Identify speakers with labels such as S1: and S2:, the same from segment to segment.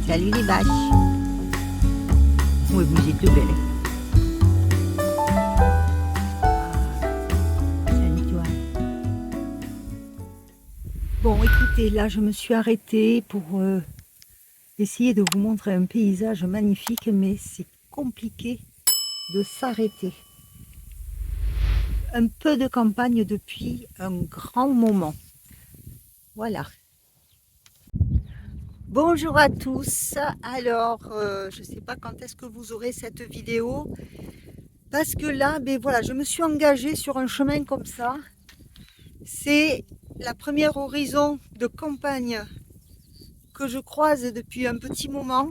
S1: Salut les vaches. Oui, vous êtes belles. Salut toi. Bon, écoutez, là je me suis arrêtée pour essayer de vous montrer un paysage magnifique, mais c'est compliqué de s'arrêter. Un peu de campagne depuis un grand moment. Voilà. Bonjour à tous. Alors, je ne sais pas quand est-ce que vous aurez cette vidéo, parce que là, ben voilà, je me suis engagée sur un chemin comme ça. C'est la première horizon de campagne que je croise depuis un petit moment.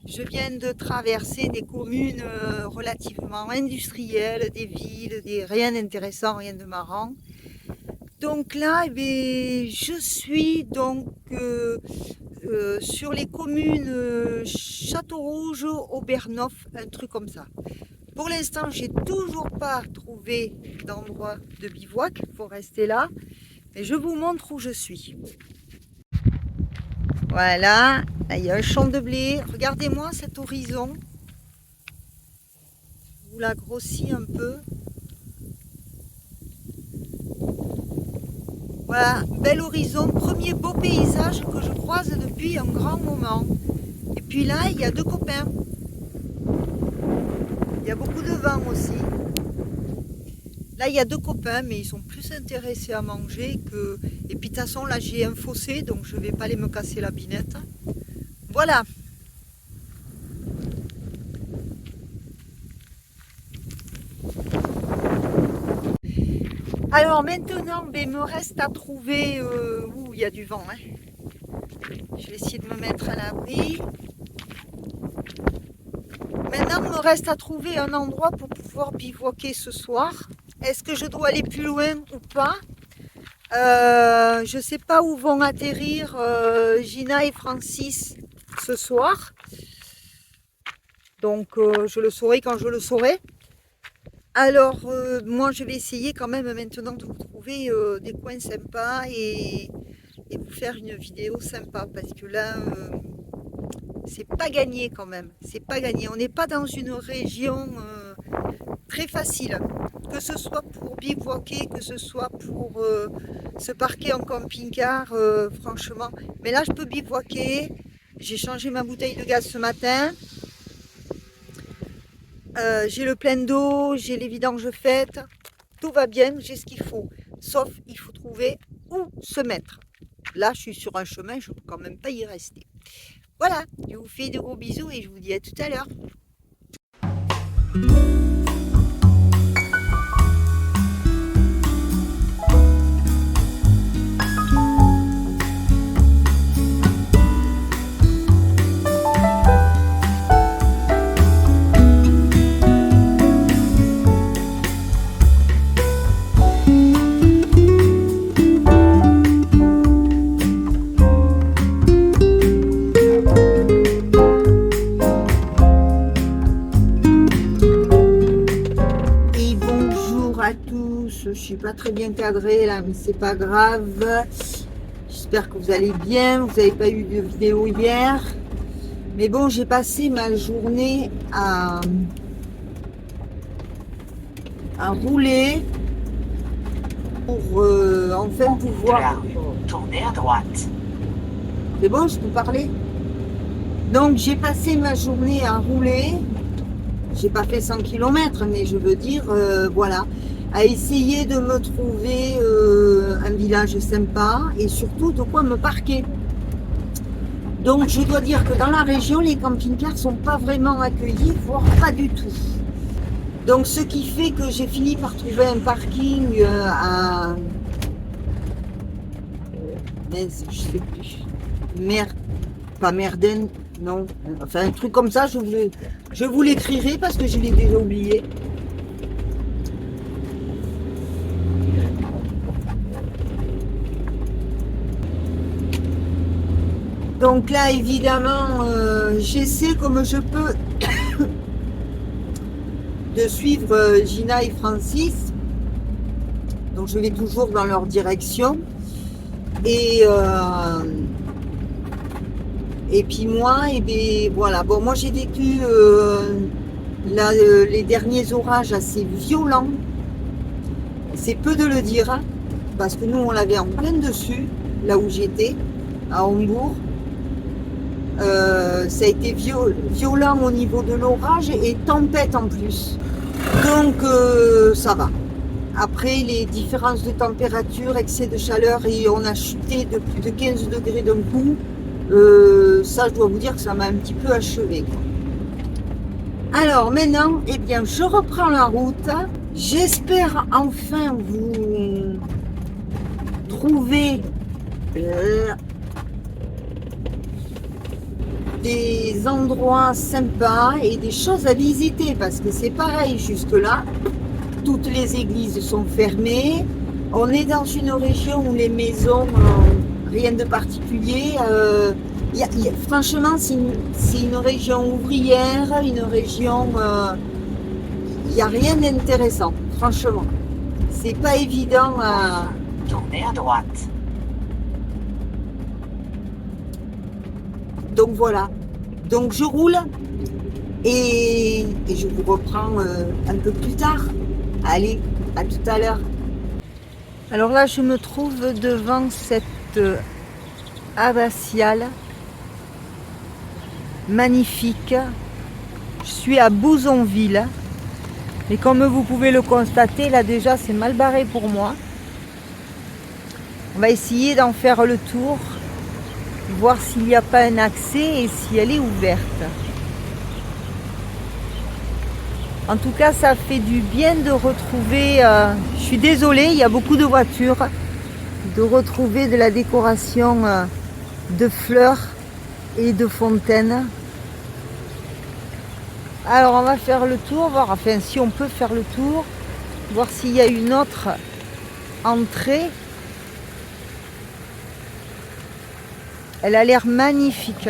S1: Je viens de traverser des communes relativement industrielles, des villes, rien d'intéressant, rien de marrant. Donc là, eh je suis donc sur les communes Château-Rouge, Aubernhof, un truc comme ça. Pour l'instant, j'ai toujours pas trouvé d'endroit de bivouac, il faut rester là. Mais je vous montre où je suis. Voilà, là, il y a un champ de blé. Regardez-moi cet horizon. Je vous la grossis un peu. Voilà, bel horizon, premier beau paysage que je croise depuis un grand moment. Et puis là, il y a deux copains. Il y a beaucoup de vent aussi. Là, il y a deux copains, mais ils sont plus intéressés à manger que... Et puis de toute façon, là, j'ai un fossé, donc je ne vais pas aller me casser la binette. Voilà. Alors maintenant, il me reste à trouver où il y a du vent. Hein. Je vais essayer de me mettre à l'abri. Maintenant, il me reste à trouver un endroit pour pouvoir bivouaquer ce soir. Est-ce que je dois aller plus loin ou pas? Je ne sais pas où vont atterrir Gina et Francis ce soir. Donc, je le saurai quand je le saurai. Alors, moi, je vais essayer quand même maintenant de vous trouver des coins sympas et vous faire une vidéo sympa. Parce que là, c'est pas gagné quand même. C'est pas gagné. On n'est pas dans une région très facile. Que ce soit pour bivouaquer, que ce soit pour se parquer en camping-car, franchement. Mais là, je peux bivouaquer. J'ai changé ma bouteille de gaz ce matin. J'ai le plein d'eau, j'ai les vidanges faites. Tout va bien, j'ai ce qu'il faut. Sauf, il faut trouver où se mettre. Là, je suis sur un chemin, je ne peux quand même pas y rester. Voilà, je vous fais de gros bisous et je vous dis à tout à l'heure. Je suis pas très bien cadrée là, mais c'est pas grave. J'espère que vous allez bien. Vous n'avez pas eu de vidéo hier, mais bon, j'ai passé ma journée à rouler pour enfin pouvoir
S2: tourner à droite.
S1: C'est bon, je peux parler. Donc j'ai passé ma journée à rouler. J'ai pas fait 100 km, mais je veux dire, voilà, à essayer de me trouver un village sympa et surtout de quoi me parquer. Donc je dois dire que dans la région, les camping-cars sont pas vraiment accueillis, voire pas du tout. Donc ce qui fait que j'ai fini par trouver un parking à... mince, je sais plus. Pas Merden, non. Enfin un truc comme ça, je vous l'écrirai parce que je l'ai déjà oublié. Donc là, évidemment, j'essaie comme je peux de suivre Gina et Francis. Donc je vais toujours dans leur direction. Et puis moi, et bien, voilà. Bon, moi j'ai vécu les derniers orages assez violents. C'est peu de le dire, hein, parce que nous on l'avait en plein dessus, là où j'étais, à Hambourg. Ça a été violent au niveau de l'orage et tempête en plus. Donc ça va. Après les différences de température, excès de chaleur, et on a chuté de plus de 15 degrés d'un coup, ça je dois vous dire que ça m'a un petit peu achevé, quoi. Alors maintenant, eh bien, je reprends la route. J'espère enfin vous trouver des endroits sympas et des choses à visiter, parce que c'est pareil jusque là, toutes les églises sont fermées, on est dans une région où les maisons, rien de particulier, franchement c'est une région ouvrière, une région, il n'y a rien d'intéressant, franchement, c'est pas évident à tourner à droite. Donc voilà, donc je roule et je vous reprends un peu plus tard. Allez, à tout à l'heure. Alors là, je me trouve devant cette abbatiale magnifique. Je suis à Bouzonville. Et comme vous pouvez le constater, là déjà c'est mal barré pour moi. On va essayer d'en faire le tour, voir s'il n'y a pas un accès et si elle est ouverte. En tout cas, ça fait du bien de retrouver, je suis désolée, il y a beaucoup de voitures, de retrouver de la décoration de fleurs et de fontaines. Alors on va faire le tour, voir, enfin si on peut faire le tour, voir s'il y a une autre entrée. Elle a l'air magnifique.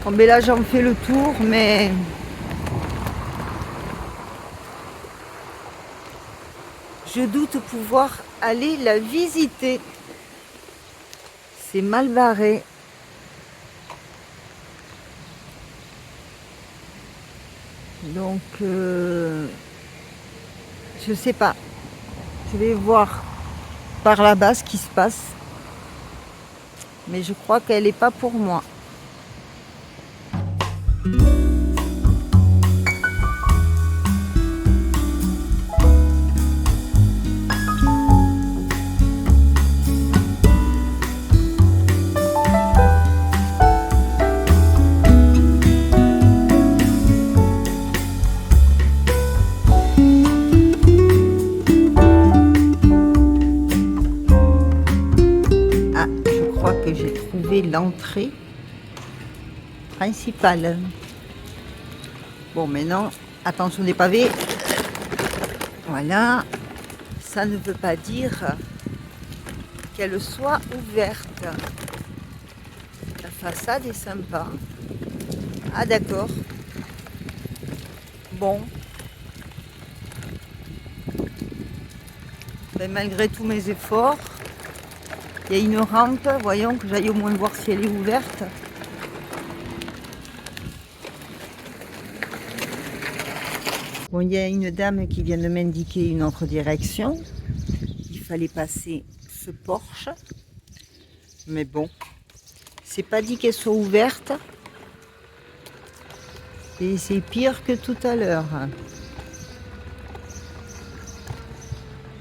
S1: Bon, ben là j'en fais le tour, mais je doute pouvoir aller la visiter. C'est mal barré. Donc je sais pas. Je vais voir par là-bas ce qui se passe. Mais je crois qu'elle n'est pas pour moi. Que j'ai trouvé l'entrée principale. Bon, maintenant, attention des pavés. Voilà. Ça ne veut pas dire qu'elle soit ouverte. La façade est sympa. Ah, d'accord. Bon. Ben, malgré tous mes efforts, il y a une rampe, voyons que j'aille au moins voir si elle est ouverte. Bon, il y a une dame qui vient de m'indiquer une autre direction. Il fallait passer ce porche. Mais bon, c'est pas dit qu'elle soit ouverte. Et c'est pire que tout à l'heure.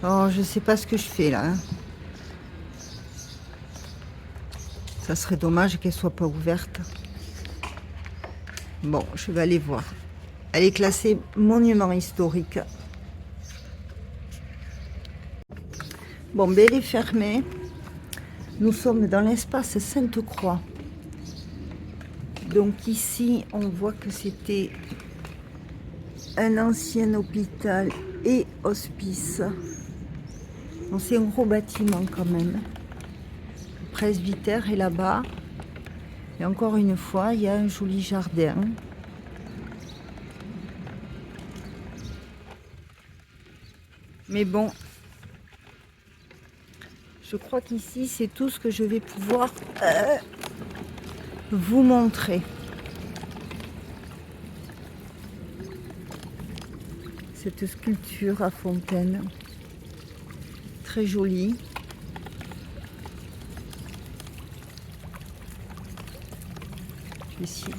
S1: Oh, je sais pas ce que je fais là. Ça serait dommage qu'elle soit pas ouverte. Bon, je vais aller voir. Elle est classée monument historique. Bon, ben elle est fermée. Nous sommes dans l'espace Sainte-Croix. Donc ici, on voit que c'était un ancien hôpital et hospice. Bon, c'est un gros bâtiment quand même. Le presbytère est là-bas. Et encore une fois, il y a un joli jardin. Mais bon, je crois qu'ici, c'est tout ce que je vais pouvoir vous montrer. Cette sculpture à fontaine, très jolie. Je vais essayer.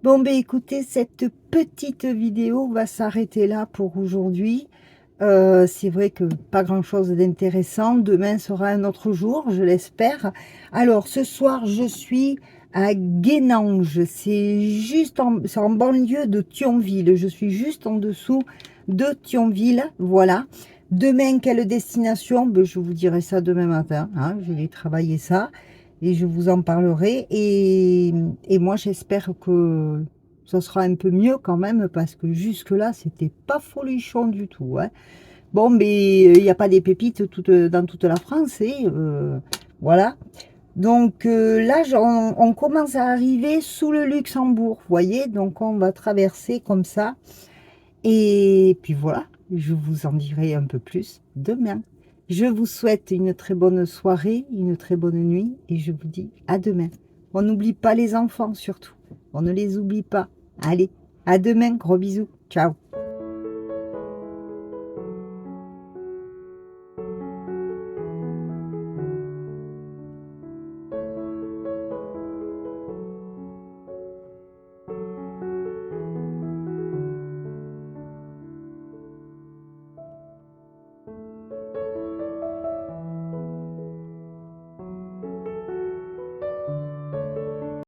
S1: Bon, ben écoutez, cette petite vidéo va s'arrêter là pour aujourd'hui. C'est vrai que pas grand chose d'intéressant. Demain sera un autre jour, je l'espère. Alors, ce soir, je suis à Guénange. C'est en banlieue de Thionville. Je suis juste en dessous de Thionville. Voilà. Demain, quelle destination? Ben, je vous dirai ça demain matin. Hein. Je vais travailler ça. Et je vous en parlerai. Et moi, j'espère que ça sera un peu mieux quand même, parce que jusque-là, c'était pas folichon du tout. Hein. Bon, mais il n'y a pas des pépites dans toute la France. Voilà. Donc là, on commence à arriver sous le Luxembourg, vous voyez. Donc on va traverser comme ça. Et puis voilà, je vous en dirai un peu plus demain. Je vous souhaite une très bonne soirée, une très bonne nuit, et je vous dis à demain. On n'oublie pas les enfants surtout, on ne les oublie pas. Allez, à demain, gros bisous, ciao.